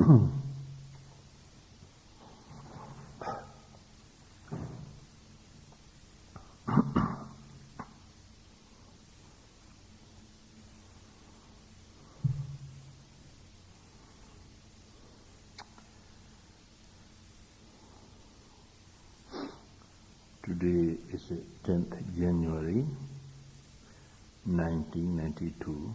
Today is 10th January 1992.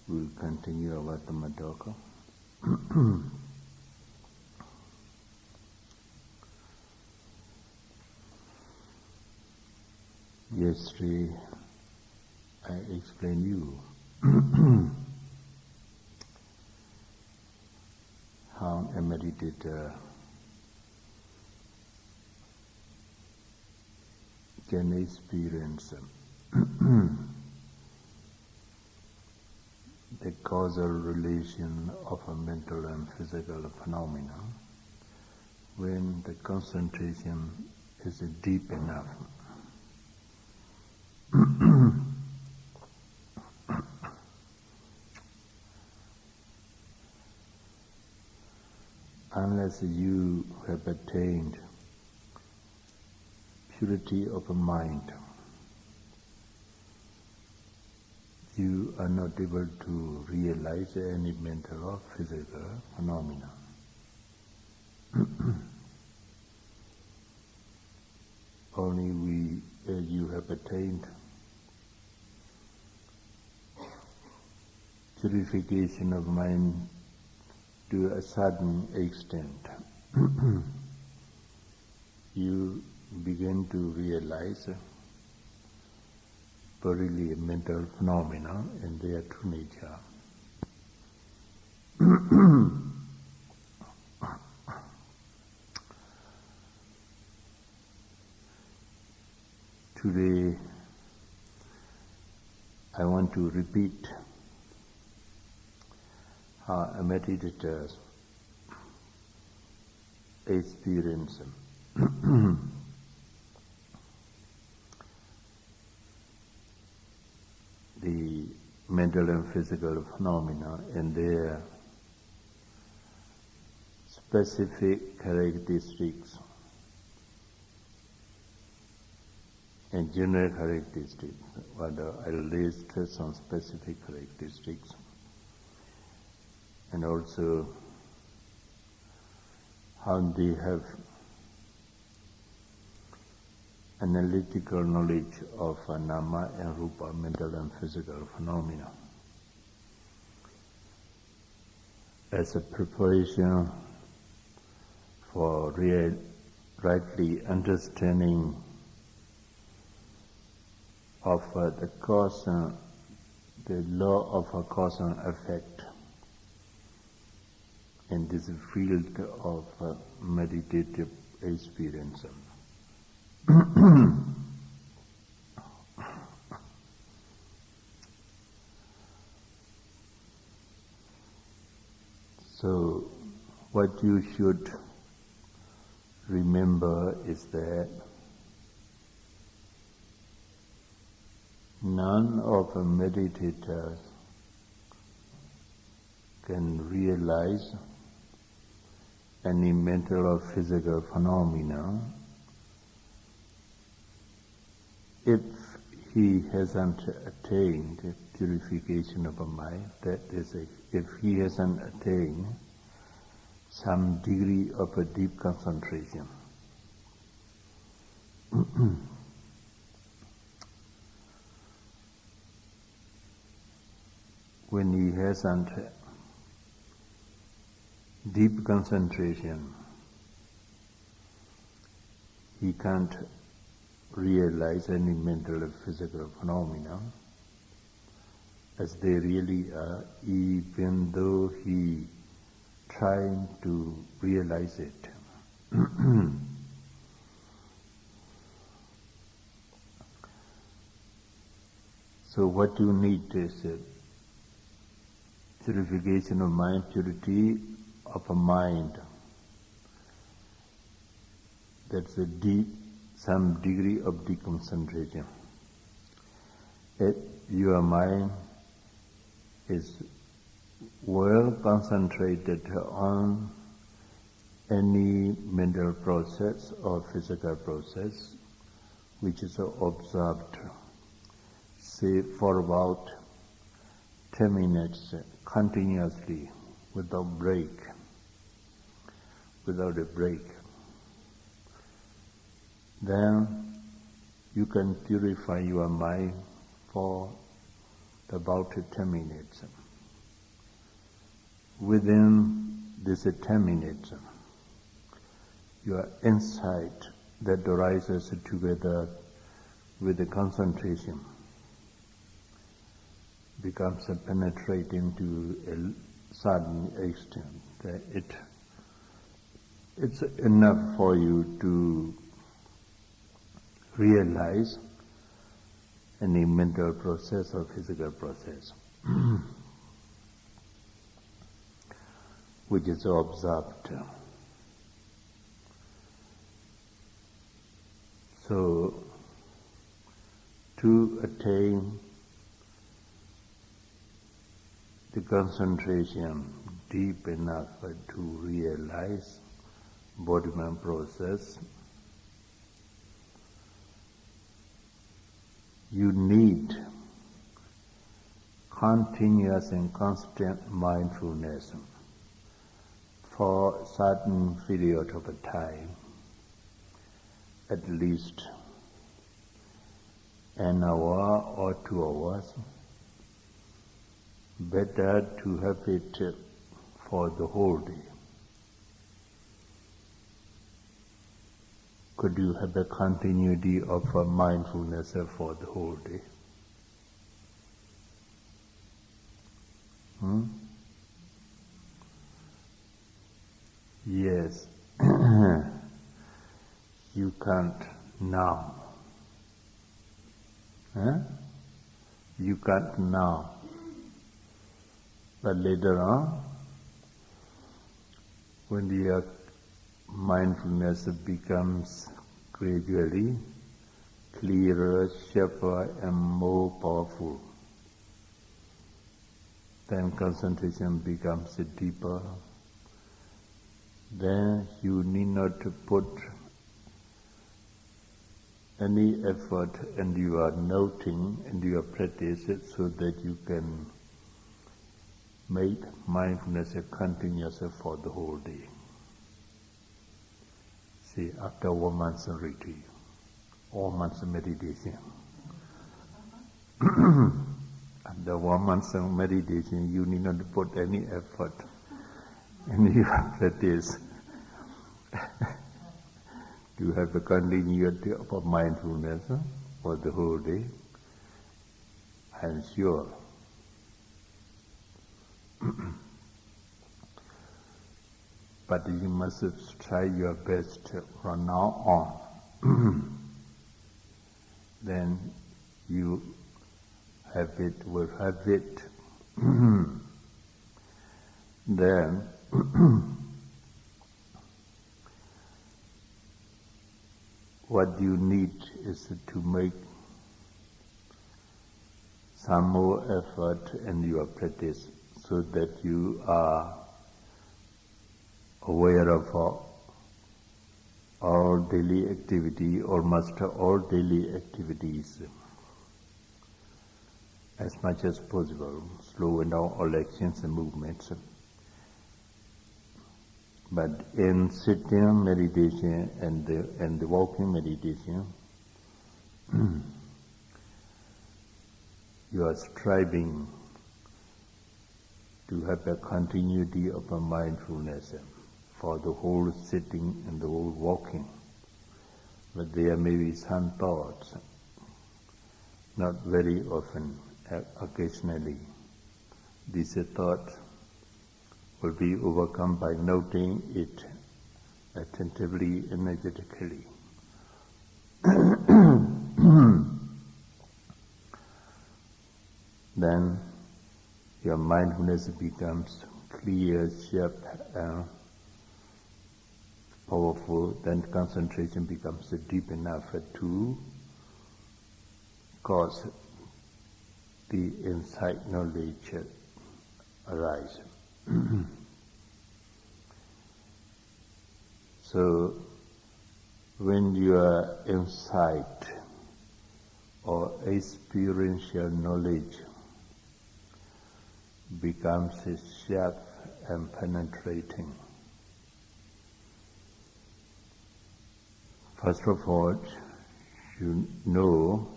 We'll continue our Dhamma talk. Yesterday I explained you how a meditator can experience the causal relation of a mental and physical phenomena when the concentration is deep enough. Unless you have attained purity of mind, you are not able to realize any mental or physical phenomena. Only you have attained purification of mind to a certain extent. You begin to realize really mental phenomena and their true nature. Today I want to repeat how a meditator experience the mental and physical phenomena and their specific characteristics and general characteristics. I'll lay stress on specific characteristics and also how they have analytical knowledge of nama and rupa, mental and physical phenomena. As a preparation for rightly understanding of the cause, the law of a cause and effect in this field of meditative experience. So, what you should remember is that none of the meditators can realize any mental or physical phenomena if he hasn't attained purification of a mind, that is, if he hasn't attained some degree of a deep concentration. When he hasn't deep concentration, he can't realize any mental or physical phenomena as they really are, even though he trying to realize it. So what you need is purification of mind, purity of a mind. That's a some degree of deconcentration. If your mind is well concentrated on any mental process or physical process which is observed, say for about 10 minutes continuously without a break, then you can purify your mind for about 10 minutes. Within this 10 minutes, your insight that arises together with the concentration becomes penetrating to a certain extent that it's enough for you to realize any mental process or physical process which is observed. So, to attain the concentration deep enough to realize embodiment process, you need continuous and constant mindfulness for a certain period of time, at least an hour or 2 hours. Better to have it for the whole day. Could you have a continuity of mindfulness for the whole day? Yes. You can't now. You can't now. But later on, when your mindfulness becomes gradually clearer, sharper, and more powerful, then concentration becomes deeper. Then you need not to put any effort and you are noting and you are practicing so that you can make mindfulness continuous for the whole day. See, after 1 month's retreat, or month's meditation, after 1 month's meditation, you need not put any effort in your practice to have a continuity of mindfulness for the whole day. I am sure. But you must try your best from now on. Then you will have it. Then what you need is to make some more effort in your practice so that you are aware of all daily activity or master all daily activities as much as possible, slow down all actions and movements. But in sitting meditation and the walking meditation, you are striving to have a continuity of a mindfulness for the whole sitting and the whole walking. But there may be some thoughts, not very often, occasionally. These thoughts will be overcome by noting it attentively, energetically. Then your mindfulness becomes clear, sharp, and powerful. Then concentration becomes deep enough to cause the insight knowledge arise. So, when your insight or experiential knowledge becomes sharp and penetrating, first of all, you know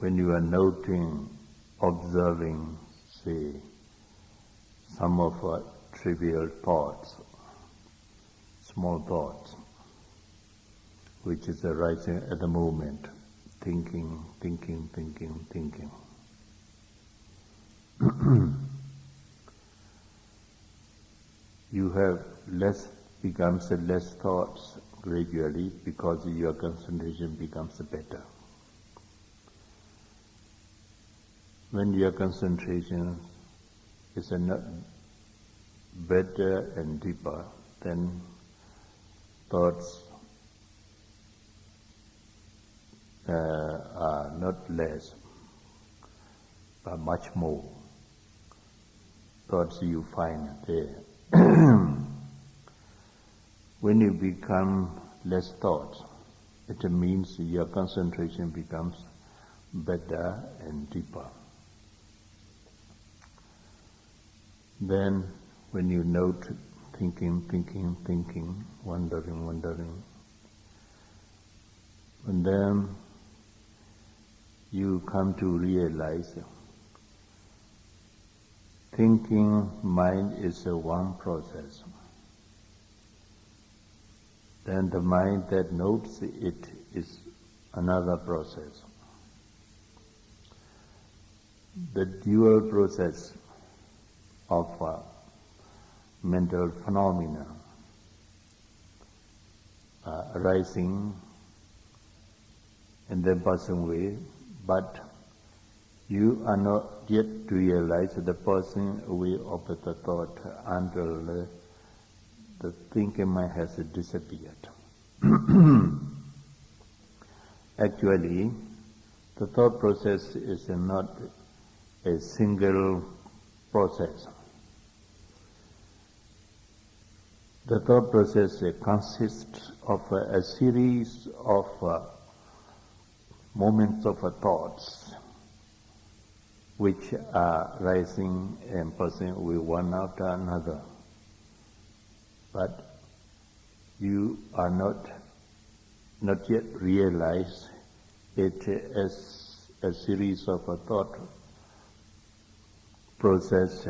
when you are noting, observing, say, some of our trivial thoughts, small thoughts, which is arising at the moment, thinking. You have becomes less thoughts gradually because your concentration becomes better. When your concentration is not better and deeper, then thoughts are not less, but much more. Thoughts you find there. When you become less thoughts, it means your concentration becomes better and deeper. Then when you note thinking, wondering, and then you come to realize thinking mind is one process. Then the mind that notes it is another process. The dual process of mental phenomena arising in the person way, but you are not yet realize the person way of the thought until the thinking mind has disappeared. Actually, the thought process is not a single process. The thought process consists of a series of moments of thoughts which are rising and passing with one after another. But you are not yet realize it as a series of thought process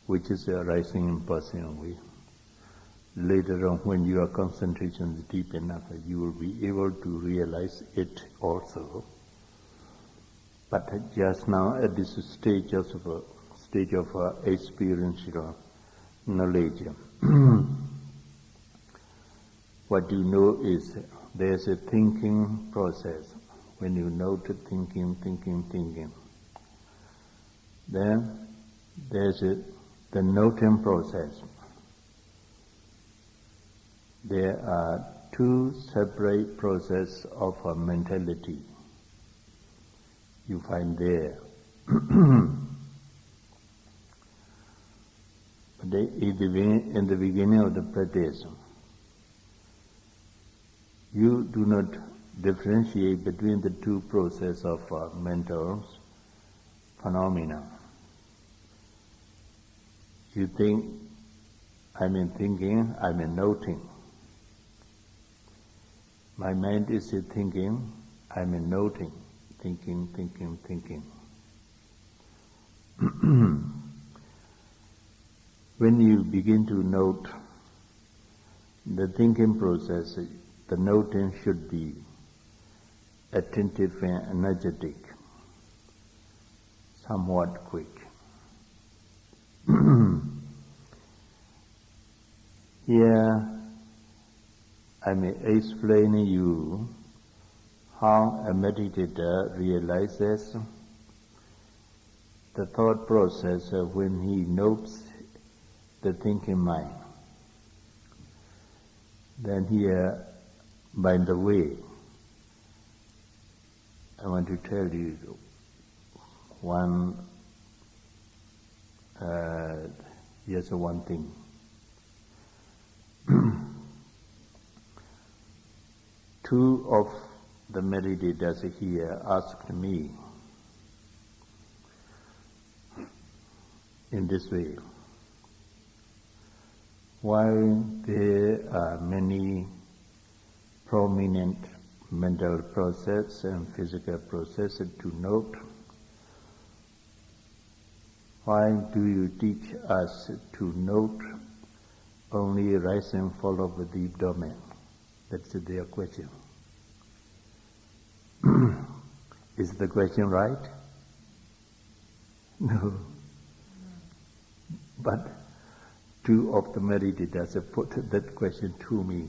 which is arising and passing away. Later on, when your concentration is deep enough, you will be able to realize it also. But just now, at this stage of experiential knowledge, what you know is there's a thinking process. When you note thinking, then there's the noting process. There are two separate processes of mentality you find there. But in the beginning of the practice, you do not differentiate between the two processes of mental phenomena. You think, I'm in thinking, I'm in noting. My mind is thinking, I'm in noting, thinking. When you begin to note the thinking process, the noting should be attentive and energetic, somewhat quick. Here, I may explain to you how a meditator realizes the thought process when he notes the thinking mind. Then here, by the way, I want to tell you one, here's one thing. Two of the meditators here asked me in this way, while there are many prominent mental process and physical process to note, why do you teach us to note only rise and fall of the deep domain? That's their question. Is the question right? No. But two of the meditators have put that question to me.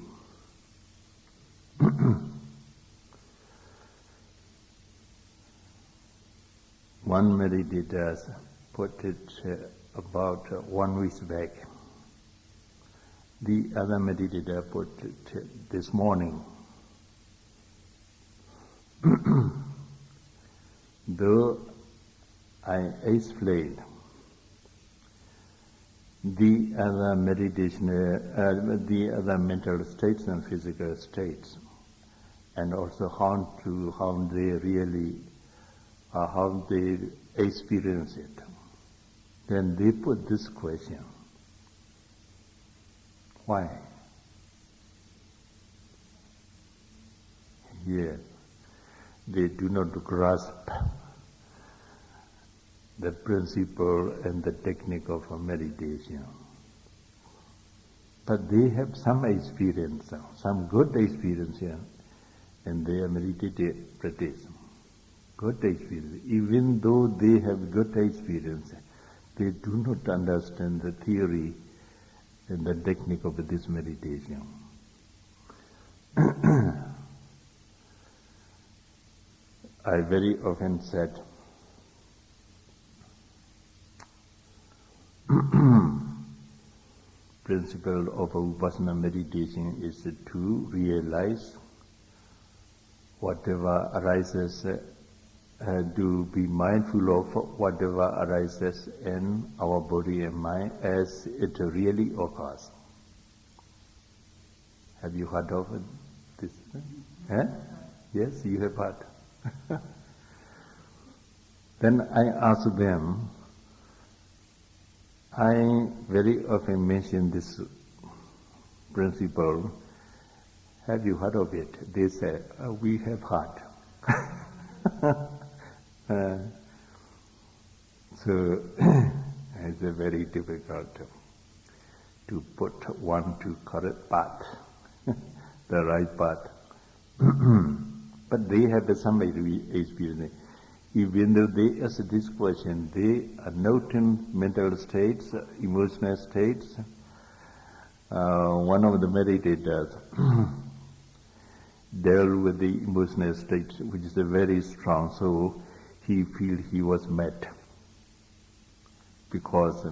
One meditator put it about 1 week back. The other meditator put it this morning. Though I explained the other meditation, the other mental states and physical states, and also how they really, how they experience it. Then they put this question: why? Yes, they do not grasp the principle and the technique of meditation. But they have some experience, some good experience here, and they are meditative practice. Good experience. Even though they have good experience, they do not understand the theory and the technique of this meditation. I very often said, principle of Vipassana meditation is to realize whatever arises, to be mindful of whatever arises in our body and mind as it really occurs. Have you heard of this? Yes, you have heard. Then I asked them, I very often mention this principle. Have you heard of it? They said, we have heard. So it's very difficult to put one to correct path, the right path. But they have some experience. Even though they ask this question, they are noting mental states, emotional states. One of the meditators dealt with the emotional states, which is very strong, so he feel he was met because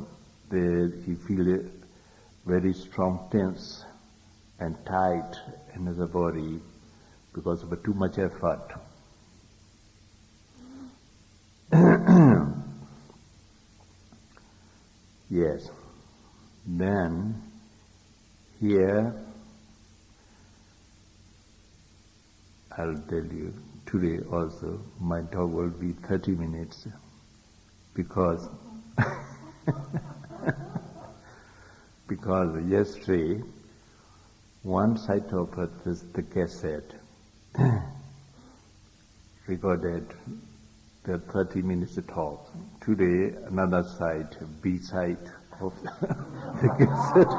he feel very strong tense and tight in his body because of too much effort. Yes. Then here I'll tell you, today also my talk will be 30 minutes because because yesterday one side of the cassette recorded the 30 minutes talk. Today another side, B side of the cassette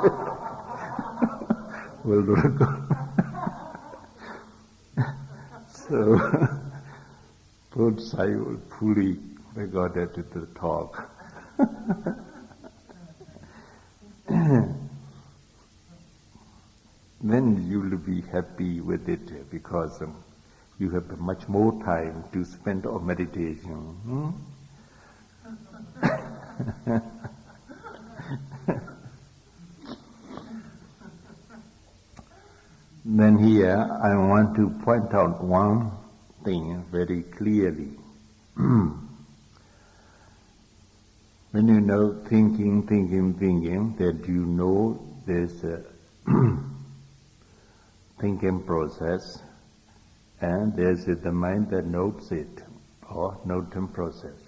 will record. So both sides will fully regarded the talk. Then you will be happy with it because you have much more time to spend on meditation. Then here I want to point out one thing very clearly. When you know thinking, that you know there's a thinking process, and there's the mind that notes it, or noting process.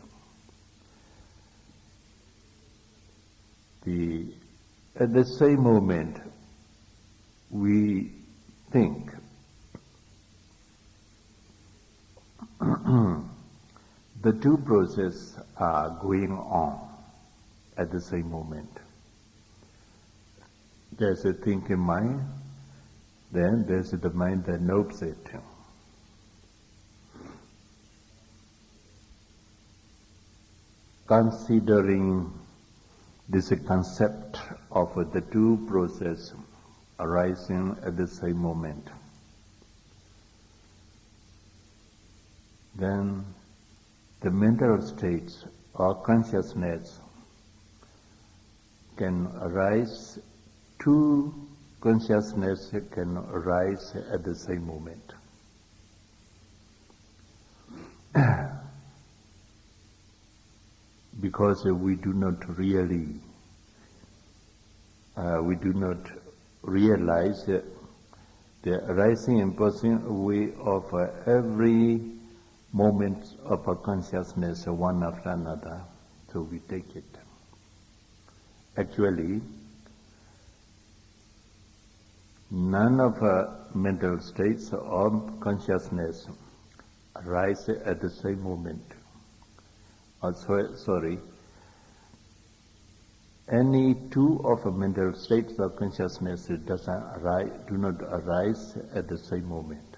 At the same moment, we think. The two processes are going on at the same moment. There's a thinking mind, then there's the mind that notes it. Considering this concept of the two processes arising at the same moment, then the mental states or consciousness can arise, two consciousness can arise at the same moment. Because we do not realize the arising and passing away of every moment of a consciousness one after another, so we take it. Actually, none of mental states or consciousness arise at the same moment. Any two of mental states of consciousness do not arise at the same moment.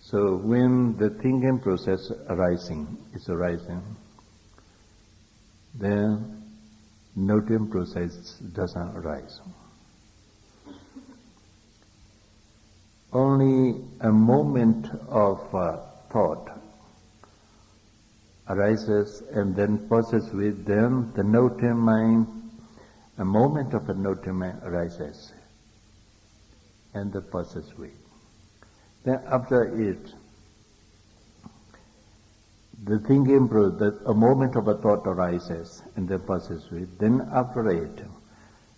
So when the thinking process is arising, then noting process doesn't arise. Only a moment of thought arises and then passes with them, the noting mind, a moment of a noting mind arises and then passes with. Then after it, the thinking process, a moment of a thought arises and then passes with. Then after it,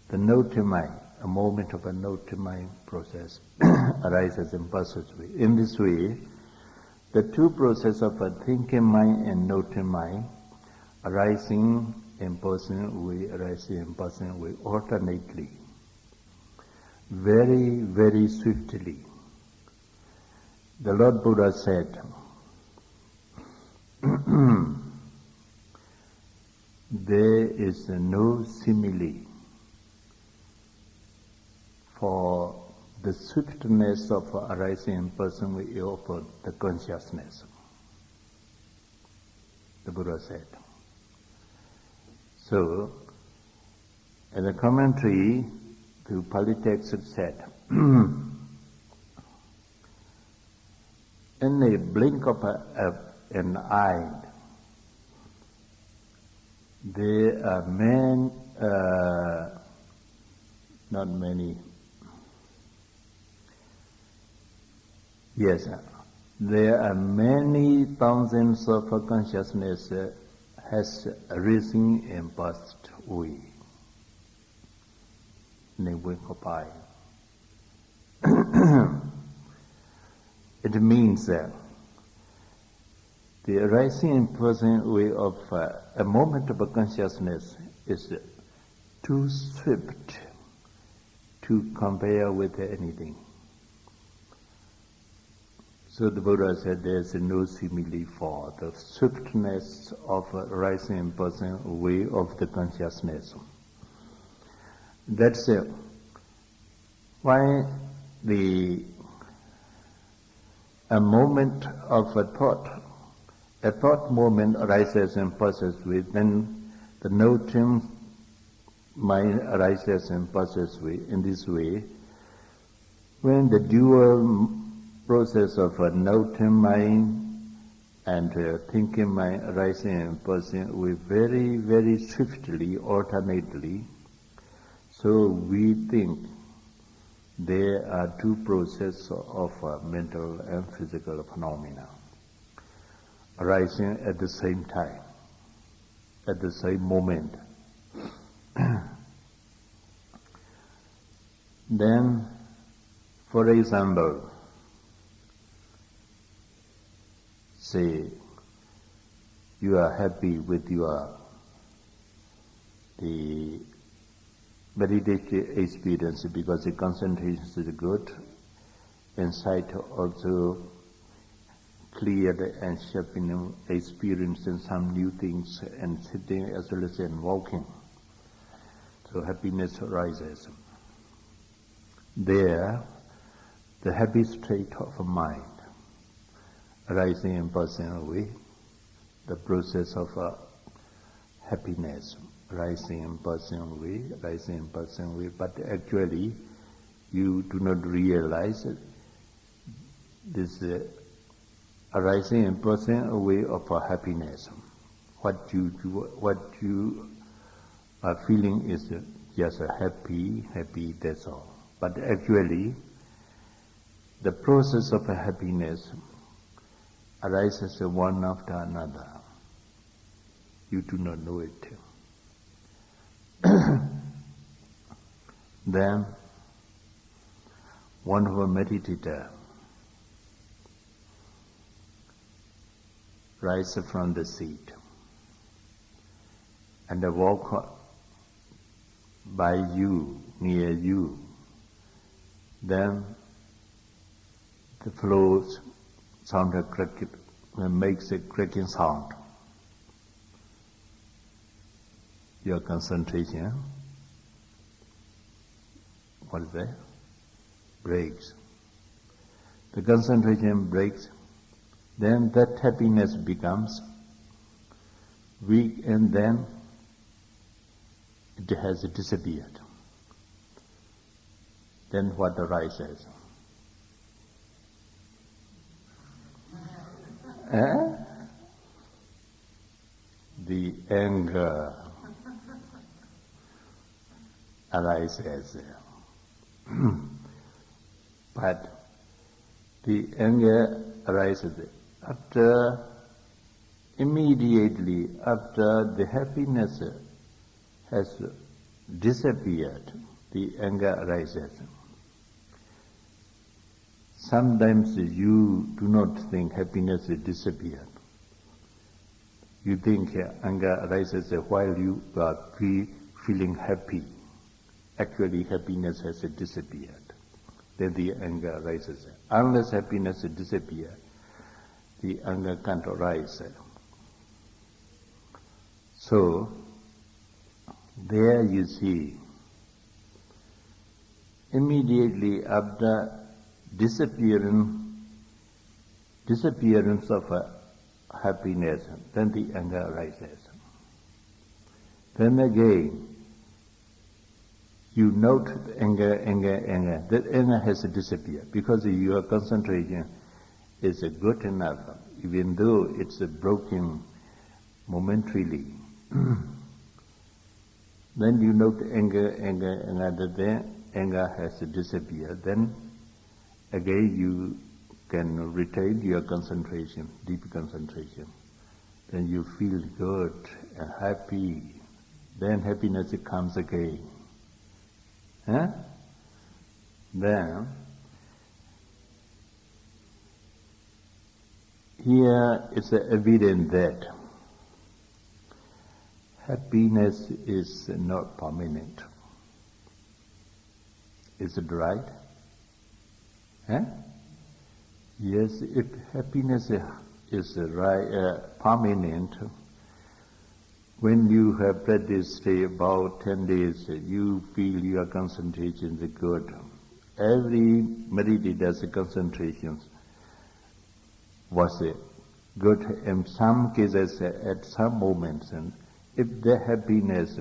the noting mind, a moment of a noting mind process arises and passes with. In this way, the two processes of a thinking mind and noting mind arising and passing away, alternately, very, very swiftly. The Lord Buddha said, there is no simile for the swiftness of arising and passing away of the consciousness. The Buddha said. So, in the commentary to Pali text it said, in a blink of an eye, there are not many. Yes, there are many thousands of consciousness has risen and passed away in a blink of eye. It means that the arising and passing away of a moment of a consciousness is too swift to compare with anything. So the Buddha said there is no simile for the swiftness of rising and passing away of the consciousness. That's why a moment of a thought moment arises and passes with, then the noting mind arises and passes with. In this way, when the dual process of a noting mind and thinking mind arising and passing away very, very swiftly, alternately, so we think there are two processes of mental and physical phenomena arising at the same time, at the same moment. Then, for example, say you are happy with the meditative experience because the concentration is good, insight also cleared and sharpening, experiencing some new things and sitting as well as in walking. So happiness arises. There, the happy state of mind arising in personal way, the process of happiness rising in personal way, but actually you do not realize this arising in personal way of happiness. What you are feeling is just happy, that's all. But actually, the process of happiness arises one after another. You do not know it. Then, one of a meditator rises from the seat and walk by you, near you. Then the floors sound makes a cracking sound. Your concentration, what is that? Breaks. The concentration breaks, then that happiness becomes weak and then it has disappeared. Then what arises? The anger arises. But the anger arises immediately after the happiness has disappeared, the anger arises. Sometimes you do not think happiness has disappeared. You think anger arises while you are feeling happy. Actually, happiness has disappeared. Then the anger arises. Unless happiness disappears, the anger can't arise. So, there you see, immediately after disappearance of happiness, then the anger arises. Then again, you note the anger. That anger has disappeared because your concentration is good enough, even though it's broken momentarily. Then you note anger, then anger has disappeared. Then again you can retain your concentration, deep concentration. Then you feel good and happy. Then happiness comes again. Then here it's evident that happiness is not permanent. Is it right? Yes, if happiness is permanent, when you have practiced about 10 days, you feel your concentration is good. Every meditator's concentration was good in some cases at some moments. And if the happiness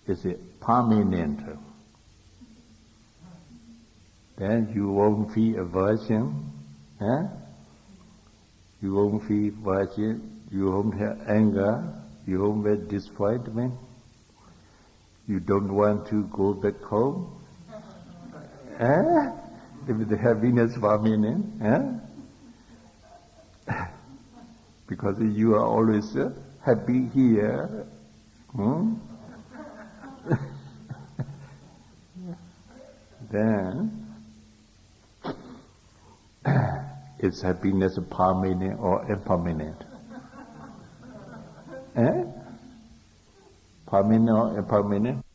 is permanent, then you won't feel aversion, you won't feel aversion, you won't have anger, you won't have disappointment, you don't want to go back home. If the happiness permanent, because you are always happy here. Then is happiness permanent or impermanent? Permanent or impermanent?